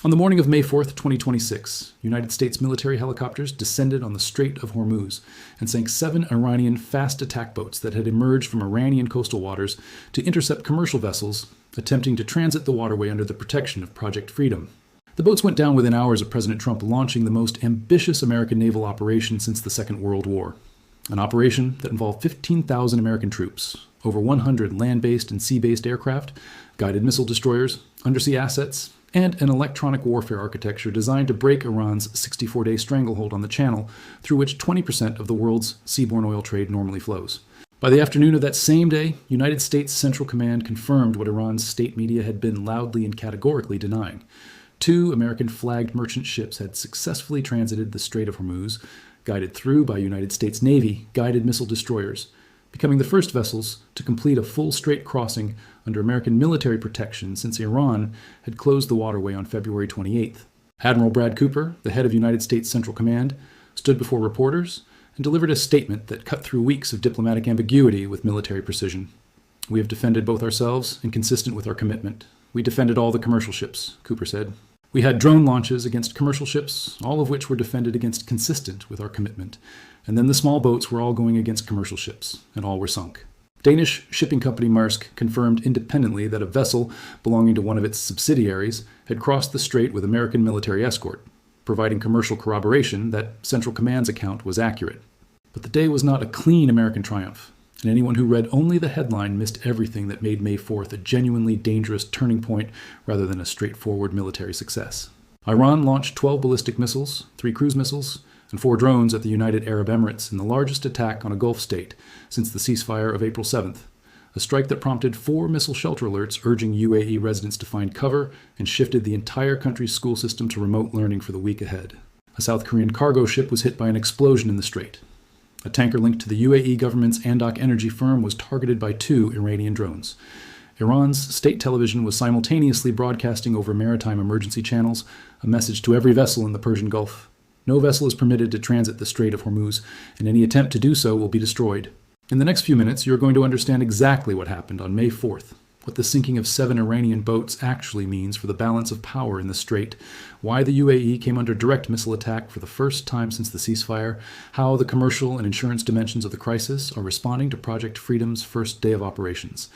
On the morning of May 4th, 2026, United States military helicopters descended on the Strait of Hormuz and sank 7 Iranian fast attack boats that had emerged from Iranian coastal waters to intercept commercial vessels attempting to transit the waterway under the protection of Project Freedom. The boats went down within hours of President Trump launching the most ambitious American naval operation since the Second World War. An operation that involved 15,000 American troops, over 100 land-based and sea-based aircraft, guided missile destroyers, undersea assets, and an electronic warfare architecture designed to break Iran's 64-day stranglehold on the channel through which 20% of the world's seaborne oil trade normally flows. By the afternoon of that same day, United States Central Command confirmed what Iran's state media had been loudly and categorically denying. 2 American-flagged merchant ships had successfully transited the Strait of Hormuz, guided through by United States Navy guided missile destroyers, becoming the first vessels to complete a full strait crossing under American military protection since Iran had closed the waterway on February 28th. Admiral Brad Cooper, the head of United States Central Command, stood before reporters and delivered a statement that cut through weeks of diplomatic ambiguity with military precision. "We have defended both ourselves and consistent with our commitment. We defended all the commercial ships," Cooper said. "We had drone launches against commercial ships, all of which were defended against consistent with our commitment. And then the small boats were all going against commercial ships, and all were sunk." Danish shipping company Maersk confirmed independently that a vessel belonging to one of its subsidiaries had crossed the strait with American military escort, providing commercial corroboration that Central Command's account was accurate. But the day was not a clean American triumph, and anyone who read only the headline missed everything that made May 4th a genuinely dangerous turning point rather than a straightforward military success. Iran launched 12 ballistic missiles, 3 cruise missiles, and 4 drones at the United Arab Emirates in the largest attack on a Gulf state since the ceasefire of April 7th, a strike that prompted 4 missile shelter alerts urging UAE residents to find cover and shifted the entire country's school system to remote learning for the week ahead. A South Korean cargo ship was hit by an explosion in the strait. A tanker linked to the UAE government's Andok energy firm was targeted by 2 Iranian drones. Iran's state television was simultaneously broadcasting over maritime emergency channels a message to every vessel in the Persian Gulf. No vessel is permitted to transit the Strait of Hormuz, and any attempt to do so will be destroyed. In the next few minutes, you're going to understand exactly what happened on May 4th, what the sinking of 7 Iranian boats actually means for the balance of power in the strait, why the UAE came under direct missile attack for the first time since the ceasefire, how the commercial and insurance dimensions of the crisis are responding to Project Freedom's first day of operations,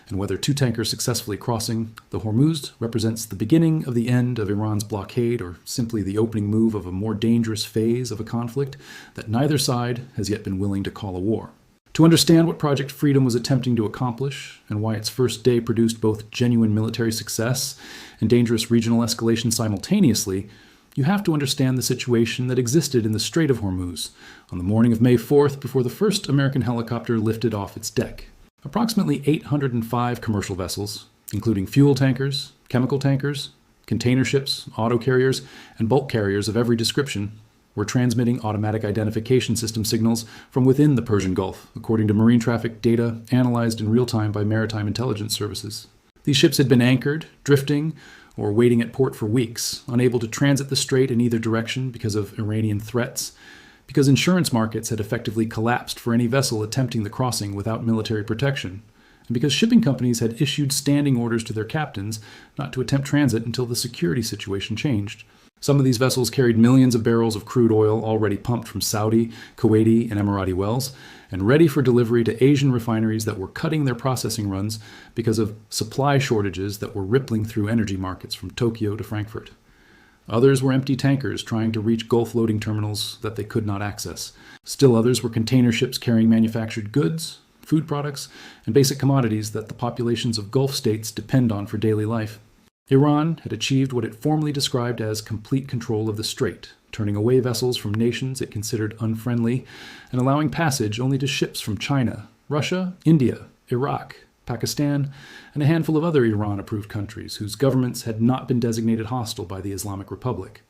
and whether 2 tankers successfully crossing the Hormuz represents the beginning of the end of Iran's blockade or simply the opening move of a more dangerous phase of a conflict that neither side has yet been willing to call a war. To understand what Project Freedom was attempting to accomplish and why its first day produced both genuine military success and dangerous regional escalation simultaneously, you have to understand the situation that existed in the Strait of Hormuz on the morning of May 4th before the first American helicopter lifted off its deck. Approximately 805 commercial vessels, including fuel tankers, chemical tankers, container ships, auto carriers, and bulk carriers of every description, were transmitting automatic identification system signals from within the Persian Gulf, according to marine traffic data analyzed in real time by maritime intelligence services. These ships had been anchored, drifting, or waiting at port for weeks, unable to transit the strait in either direction because of Iranian threats, because insurance markets had effectively collapsed for any vessel attempting the crossing without military protection, and because shipping companies had issued standing orders to their captains not to attempt transit until the security situation changed. Some of these vessels carried millions of barrels of crude oil already pumped from Saudi, Kuwaiti, and Emirati wells, and ready for delivery to Asian refineries that were cutting their processing runs because of supply shortages that were rippling through energy markets from Tokyo to Frankfurt. Others were empty tankers trying to reach Gulf loading terminals that they could not access. Still others were container ships carrying manufactured goods, food products, and basic commodities that the populations of Gulf states depend on for daily life. Iran had achieved what it formally described as complete control of the strait, turning away vessels from nations it considered unfriendly and allowing passage only to ships from China, Russia, India, Iraq, Pakistan, and a handful of other Iran-approved countries whose governments had not been designated hostile by the Islamic Republic.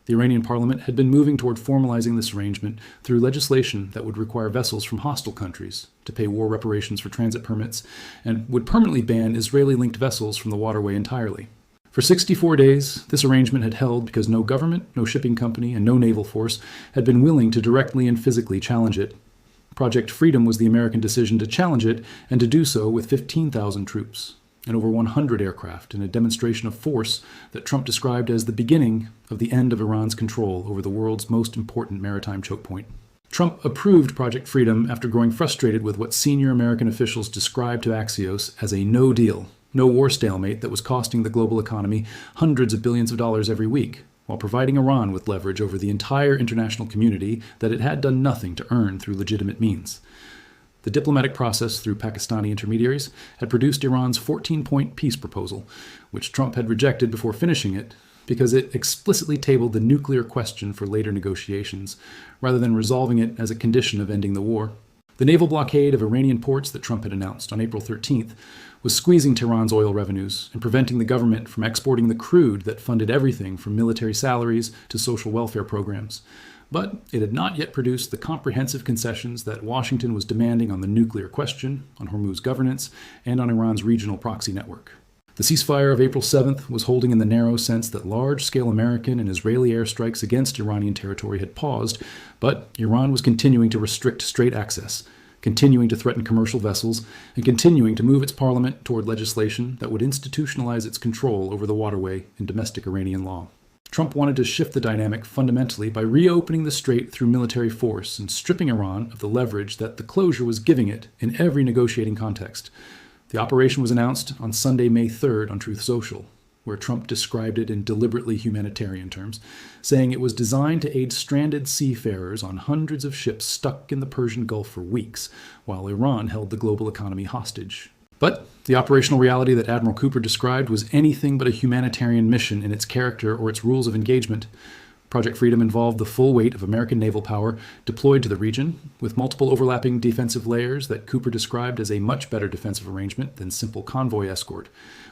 The Iranian parliament had been moving toward formalizing this arrangement through legislation that would require vessels from hostile countries to pay war reparations for transit permits and would permanently ban Israeli-linked vessels from the waterway entirely. For 64 days, this arrangement had held because no government, no shipping company, and no naval force had been willing to directly and physically challenge it. Project Freedom was the American decision to challenge it and to do so with 15,000 troops. and over 100 aircraft in a demonstration of force that Trump described as the beginning of the end of Iran's control over the world's most important maritime choke point. Trump approved Project Freedom after growing frustrated with what senior American officials described to Axios as a no deal, no war stalemate that was costing the global economy hundreds of billions of dollars every week, while providing Iran with leverage over the entire international community that it had done nothing to earn through legitimate means. The diplomatic process through Pakistani intermediaries had produced Iran's 14-point peace proposal, which Trump had rejected before finishing it because it explicitly tabled the nuclear question for later negotiations, rather than resolving it as a condition of ending the war. The naval blockade of Iranian ports that Trump had announced on April 13th was squeezing Tehran's oil revenues and preventing the government from exporting the crude that funded everything from military salaries to social welfare programs. But it had not yet produced the comprehensive concessions that Washington was demanding on the nuclear question, on Hormuz governance, and on Iran's regional proxy network. The ceasefire of April 7th was holding in the narrow sense that large-scale American and Israeli airstrikes against Iranian territory had paused, but Iran was continuing to restrict strait access, continuing to threaten commercial vessels, and continuing to move its parliament toward legislation that would institutionalize its control over the waterway in domestic Iranian law. Trump wanted to shift the dynamic fundamentally by reopening the strait through military force and stripping Iran of the leverage that the closure was giving it in every negotiating context. The operation was announced on Sunday, May 3rd on Truth Social, where Trump described it in deliberately humanitarian terms, saying it was designed to aid stranded seafarers on hundreds of ships stuck in the Persian Gulf for weeks, while Iran held the global economy hostage. But the operational reality that Admiral Cooper described was anything but a humanitarian mission in its character or its rules of engagement. Project Freedom involved the full weight of American naval power deployed to the region, with multiple overlapping defensive layers that Cooper described as a much better defensive arrangement than simple convoy escort,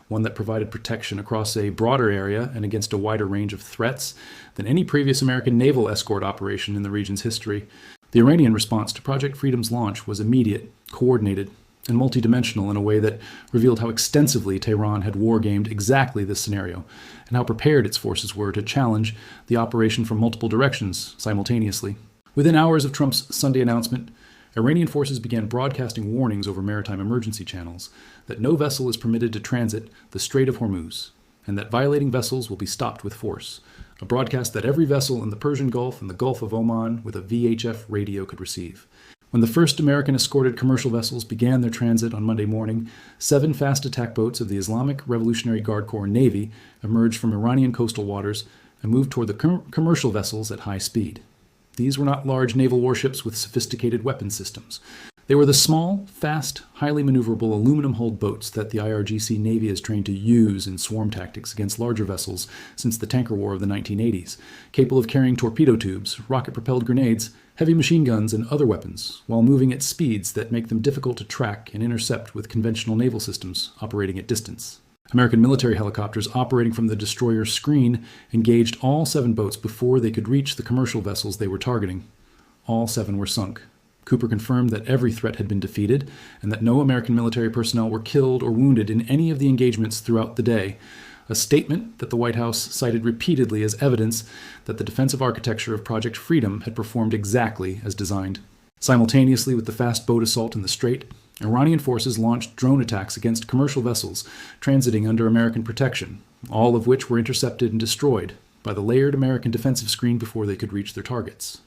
one that provided protection across a broader area and against a wider range of threats than any previous American naval escort operation in the region's history. The Iranian response to Project Freedom's launch was immediate, coordinated, and multidimensional in a way that revealed how extensively Tehran had wargamed exactly this scenario, and how prepared its forces were to challenge the operation from multiple directions simultaneously. Within hours of Trump's Sunday announcement, Iranian forces began broadcasting warnings over maritime emergency channels that no vessel is permitted to transit the Strait of Hormuz, and that violating vessels will be stopped with force, a broadcast that every vessel in the Persian Gulf and the Gulf of Oman with a VHF radio could receive. When the first American-escorted commercial vessels began their transit on Monday morning, 7 fast attack boats of the Islamic Revolutionary Guard Corps Navy emerged from Iranian coastal waters and moved toward the commercial vessels at high speed. These were not large naval warships with sophisticated weapon systems. They were the small, fast, highly maneuverable aluminum-hulled boats that the IRGC Navy is trained to use in swarm tactics against larger vessels since the tanker war of the 1980s, capable of carrying torpedo tubes, rocket-propelled grenades, heavy machine guns, and other weapons, while moving at speeds that make them difficult to track and intercept with conventional naval systems operating at distance. American military helicopters operating from the destroyer's screen engaged all 7 boats before they could reach the commercial vessels they were targeting. All 7 were sunk. Cooper confirmed that every threat had been defeated and that no American military personnel were killed or wounded in any of the engagements throughout the day, a statement that the White House cited repeatedly as evidence that the defensive architecture of Project Freedom had performed exactly as designed. Simultaneously with the fast boat assault in the Strait, Iranian forces launched drone attacks against commercial vessels transiting under American protection, all of which were intercepted and destroyed by the layered American defensive screen before they could reach their targets.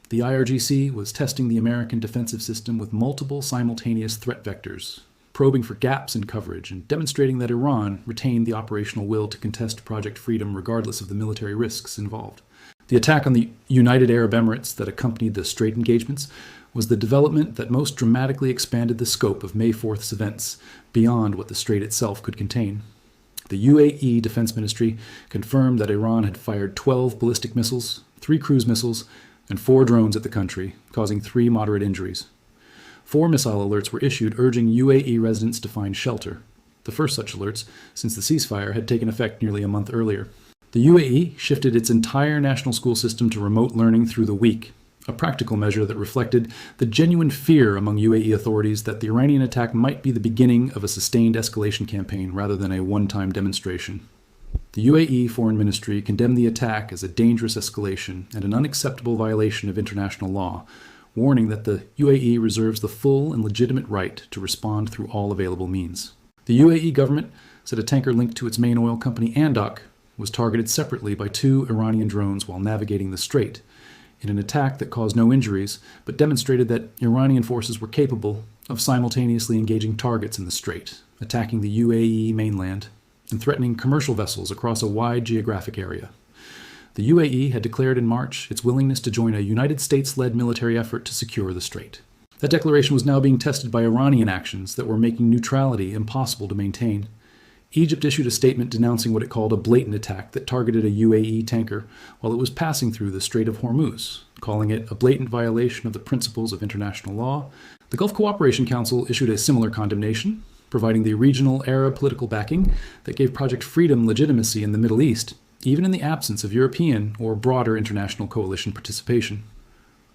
The IRGC was testing the American defensive system with multiple simultaneous threat vectors, probing for gaps in coverage and demonstrating that Iran retained the operational will to contest Project Freedom regardless of the military risks involved. The attack on the United Arab Emirates that accompanied the Strait engagements was the development that most dramatically expanded the scope of May 4th's events beyond what the Strait itself could contain. The UAE Defense Ministry confirmed that Iran had fired 12 ballistic missiles, 3 cruise missiles, and 4 drones at the country, causing 3 moderate injuries. 4 missile alerts were issued urging UAE residents to find shelter, the first such alerts since the ceasefire had taken effect nearly a month earlier. The UAE shifted its entire national school system to remote learning through the week, a practical measure that reflected the genuine fear among UAE authorities that the Iranian attack might be the beginning of a sustained escalation campaign rather than a one-time demonstration. The UAE Foreign Ministry condemned the attack as a dangerous escalation and an unacceptable violation of international law, warning that the UAE reserves the full and legitimate right to respond through all available means. The UAE government said a tanker linked to its main oil company, Andoc, was targeted separately by 2 Iranian drones while navigating the strait, in an attack that caused no injuries, but demonstrated that Iranian forces were capable of simultaneously engaging targets in the strait, attacking the UAE mainland, and threatening commercial vessels across a wide geographic area. The UAE had declared in March its willingness to join a United States-led military effort to secure the strait. That declaration was now being tested by Iranian actions that were making neutrality impossible to maintain. Egypt issued a statement denouncing what it called a blatant attack that targeted a UAE tanker while it was passing through the Strait of Hormuz, calling it a blatant violation of the principles of international law. The Gulf Cooperation Council issued a similar condemnation, providing the regional Arab political backing that gave Project Freedom legitimacy in the Middle East, even in the absence of European or broader international coalition participation.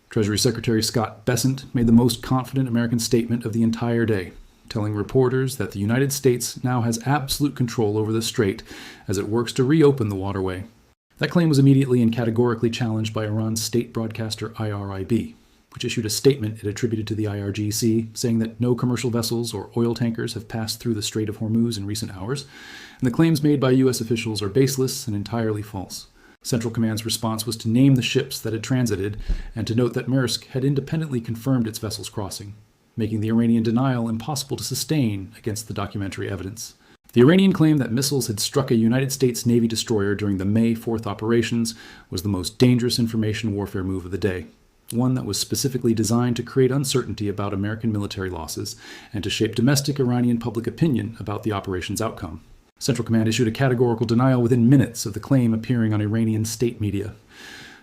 Treasury Secretary Scott Bessent made the most confident American statement of the entire day, telling reporters that the United States now has absolute control over the strait as it works to reopen the waterway. That claim was immediately and categorically challenged by Iran's state broadcaster IRIB, which issued a statement it attributed to the IRGC, saying that no commercial vessels or oil tankers have passed through the Strait of Hormuz in recent hours, and the claims made by U.S. officials are baseless and entirely false. Central Command's response was to name the ships that had transited and to note that Maersk had independently confirmed its vessels crossing, making the Iranian denial impossible to sustain against the documentary evidence. The Iranian claim that missiles had struck a United States Navy destroyer during the May 4th operations was the most dangerous information warfare move of the day, one that was specifically designed to create uncertainty about American military losses and to shape domestic Iranian public opinion about the operation's outcome. Central Command issued a categorical denial within minutes of the claim appearing on Iranian state media.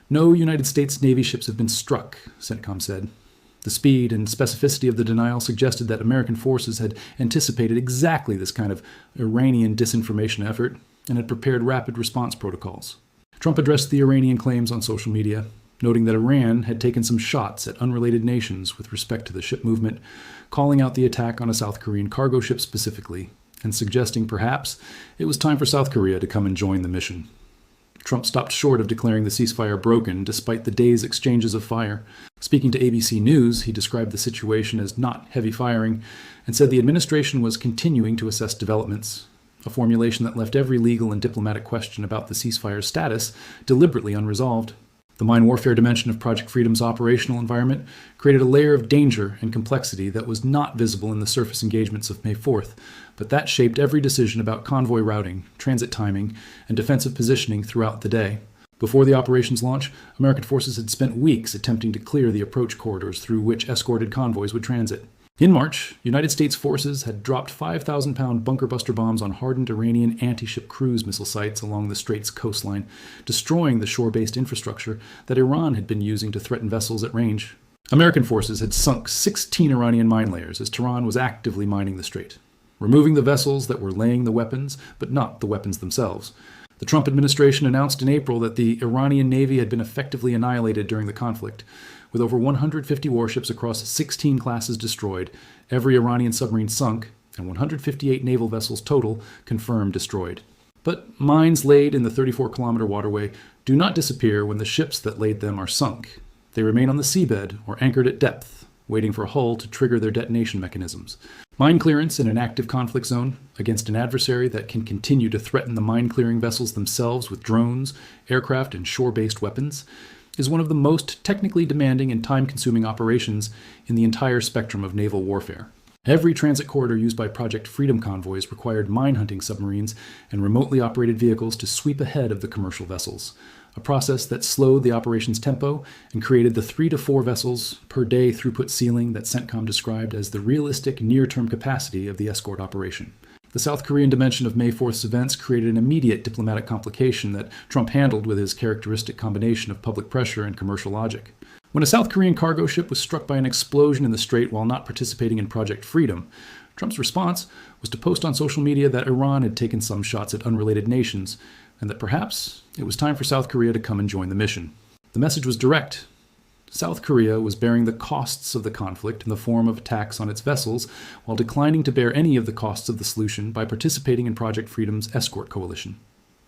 No United States Navy ships have been struck, CENTCOM said. The speed and specificity of the denial suggested that American forces had anticipated exactly this kind of Iranian disinformation effort and had prepared rapid response protocols. Trump addressed the Iranian claims on social media, noting that Iran had taken some shots at unrelated nations with respect to the ship movement, calling out the attack on a South Korean cargo ship specifically, and suggesting perhaps it was time for South Korea to come and join the mission. Trump stopped short of declaring the ceasefire broken despite the day's exchanges of fire. Speaking to ABC News, he described the situation as not heavy firing and said the administration was continuing to assess developments, a formulation that left every legal and diplomatic question about the ceasefire's status deliberately unresolved. The mine warfare dimension of Project Freedom's operational environment created a layer of danger and complexity that was not visible in the surface engagements of May 4th, but that shaped every decision about convoy routing, transit timing, and defensive positioning throughout the day. Before the operation's launch, American forces had spent weeks attempting to clear the approach corridors through which escorted convoys would transit. In March, United States forces had dropped 5,000-pound bunker buster bombs on hardened Iranian anti-ship cruise missile sites along the strait's coastline, destroying the shore-based infrastructure that Iran had been using to threaten vessels at range. American forces had sunk 16 Iranian mine layers as Tehran was actively mining the strait, removing the vessels that were laying the weapons, but not the weapons themselves. The Trump administration announced in April that the Iranian Navy had been effectively annihilated during the conflict, with over 150 warships across 16 classes destroyed, every Iranian submarine sunk, and 158 naval vessels total confirmed destroyed. But mines laid in the 34-kilometer waterway do not disappear when the ships that laid them are sunk. They remain on the seabed or anchored at depth, waiting for a hull to trigger their detonation mechanisms. Mine clearance in an active conflict zone against an adversary that can continue to threaten the mine-clearing vessels themselves with drones, aircraft, and shore-based weapons is one of the most technically demanding and time-consuming operations in the entire spectrum of naval warfare. Every transit corridor used by Project Freedom convoys required mine-hunting submarines and remotely operated vehicles to sweep ahead of the commercial vessels, a process that slowed the operation's tempo and created the 3 to 4 vessels per day throughput ceiling that CENTCOM described as the realistic near-term capacity of the escort operation. The South Korean dimension of May 4th's events created an immediate diplomatic complication that Trump handled with his characteristic combination of public pressure and commercial logic. When a South Korean cargo ship was struck by an explosion in the strait while not participating in Project Freedom, Trump's response was to post on social media that Iran had taken some shots at unrelated nations, and that perhaps it was time for South Korea to come and join the mission. The message was direct. South Korea was bearing the costs of the conflict in the form of attacks on its vessels, while declining to bear any of the costs of the solution by participating in Project Freedom's escort coalition.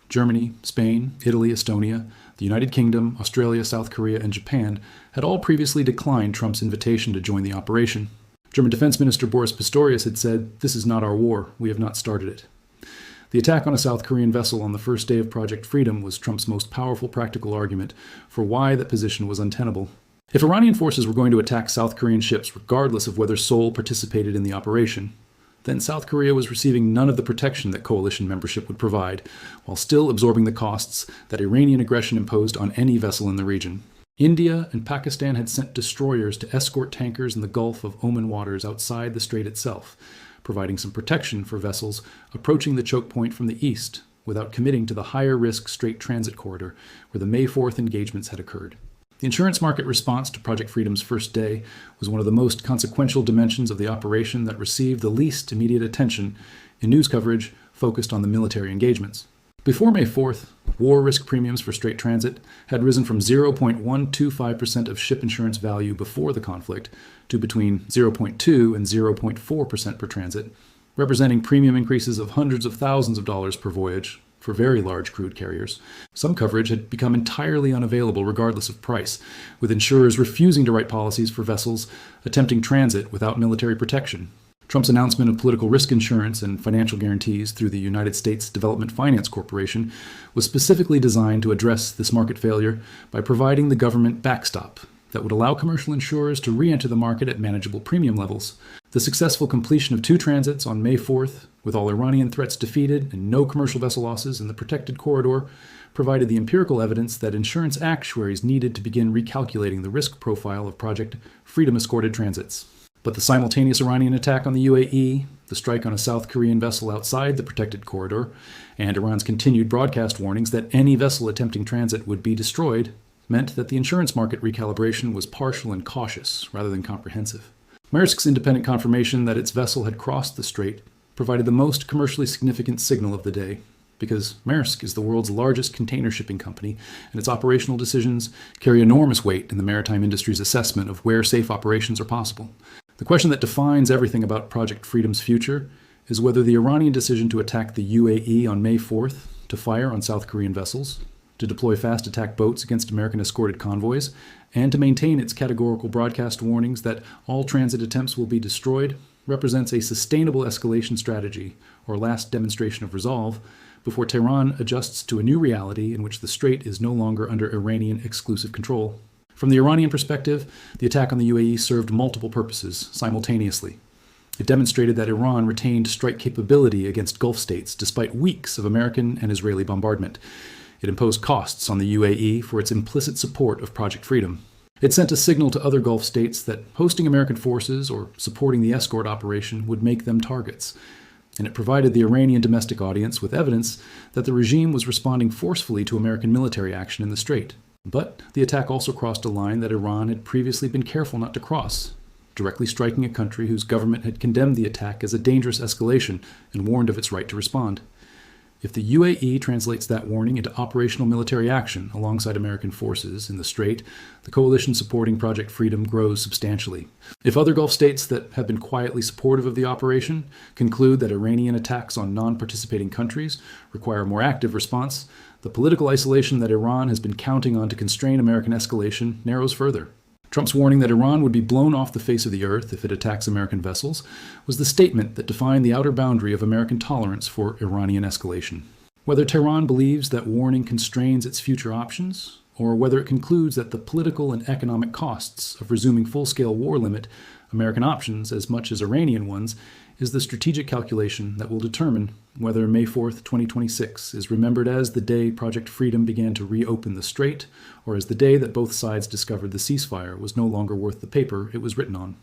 Germany, Spain, Italy, Estonia, the United Kingdom, Australia, South Korea, and Japan had all previously declined Trump's invitation to join the operation. German Defense Minister Boris Pistorius had said, "This is not our war. We have not started it." The attack on a South Korean vessel on the first day of Project Freedom was Trump's most powerful practical argument for why that position was untenable. If Iranian forces were going to attack South Korean ships regardless of whether Seoul participated in the operation, then South Korea was receiving none of the protection that coalition membership would provide, while still absorbing the costs that Iranian aggression imposed on any vessel in the region. India and Pakistan had sent destroyers to escort tankers in the Gulf of Oman waters outside the strait itself, providing some protection for vessels approaching the choke point from the east without committing to the higher-risk strait transit corridor where the May 4th engagements had occurred. The insurance market response to Project Freedom's first day was one of the most consequential dimensions of the operation that received the least immediate attention in news coverage focused on the military engagements. Before May 4th, war risk premiums for strait transit had risen from 0.125% of ship insurance value before the conflict to between 0.2 and 0.4% per transit, representing premium increases of hundreds of thousands of dollars per voyage for very large crude carriers. Some coverage had become entirely unavailable regardless of price, with insurers refusing to write policies for vessels attempting transit without military protection. Trump's announcement of political risk insurance and financial guarantees through the United States Development Finance Corporation was specifically designed to address this market failure by providing the government backstop that would allow commercial insurers to re-enter the market at manageable premium levels. The successful completion of 2 transits on May 4th, with all Iranian threats defeated and no commercial vessel losses in the protected corridor, provided the empirical evidence that insurance actuaries needed to begin recalculating the risk profile of Project Freedom-escorted transits. But the simultaneous Iranian attack on the UAE, the strike on a South Korean vessel outside the protected corridor, and Iran's continued broadcast warnings that any vessel attempting transit would be destroyed meant that the insurance market recalibration was partial and cautious rather than comprehensive. Maersk's independent confirmation that its vessel had crossed the strait provided the most commercially significant signal of the day, because Maersk is the world's largest container shipping company, and its operational decisions carry enormous weight in the maritime industry's assessment of where safe operations are possible. The question that defines everything about Project Freedom's future is whether the Iranian decision to attack the UAE on May 4th, to fire on South Korean vessels, to deploy fast attack boats against American-escorted convoys, and to maintain its categorical broadcast warnings that all transit attempts will be destroyed, represents a sustainable escalation strategy, or last demonstration of resolve, before Tehran adjusts to a new reality in which the strait is no longer under Iranian exclusive control. From the Iranian perspective, the attack on the UAE served multiple purposes simultaneously. It demonstrated that Iran retained strike capability against Gulf states despite weeks of American and Israeli bombardment. It imposed costs on the UAE for its implicit support of Project Freedom. It sent a signal to other Gulf states that hosting American forces or supporting the escort operation would make them targets. And it provided the Iranian domestic audience with evidence that the regime was responding forcefully to American military action in the strait. But the attack also crossed a line that Iran had previously been careful not to cross, directly striking a country whose government had condemned the attack as a dangerous escalation and warned of its right to respond. If the UAE translates that warning into operational military action alongside American forces in the strait, the coalition supporting Project Freedom grows substantially. If other Gulf states that have been quietly supportive of the operation conclude that Iranian attacks on non-participating countries require a more active response, the political isolation that Iran has been counting on to constrain American escalation narrows further. Trump's warning that Iran would be blown off the face of the earth if it attacks American vessels was the statement that defined the outer boundary of American tolerance for Iranian escalation. Whether Tehran believes that warning constrains its future options, or whether it concludes that the political and economic costs of resuming full-scale war limit American options as much as Iranian ones, is the strategic calculation that will determine whether May 4th, 2026 is remembered as the day Project Freedom began to reopen the strait, or as the day that both sides discovered the ceasefire was no longer worth the paper it was written on.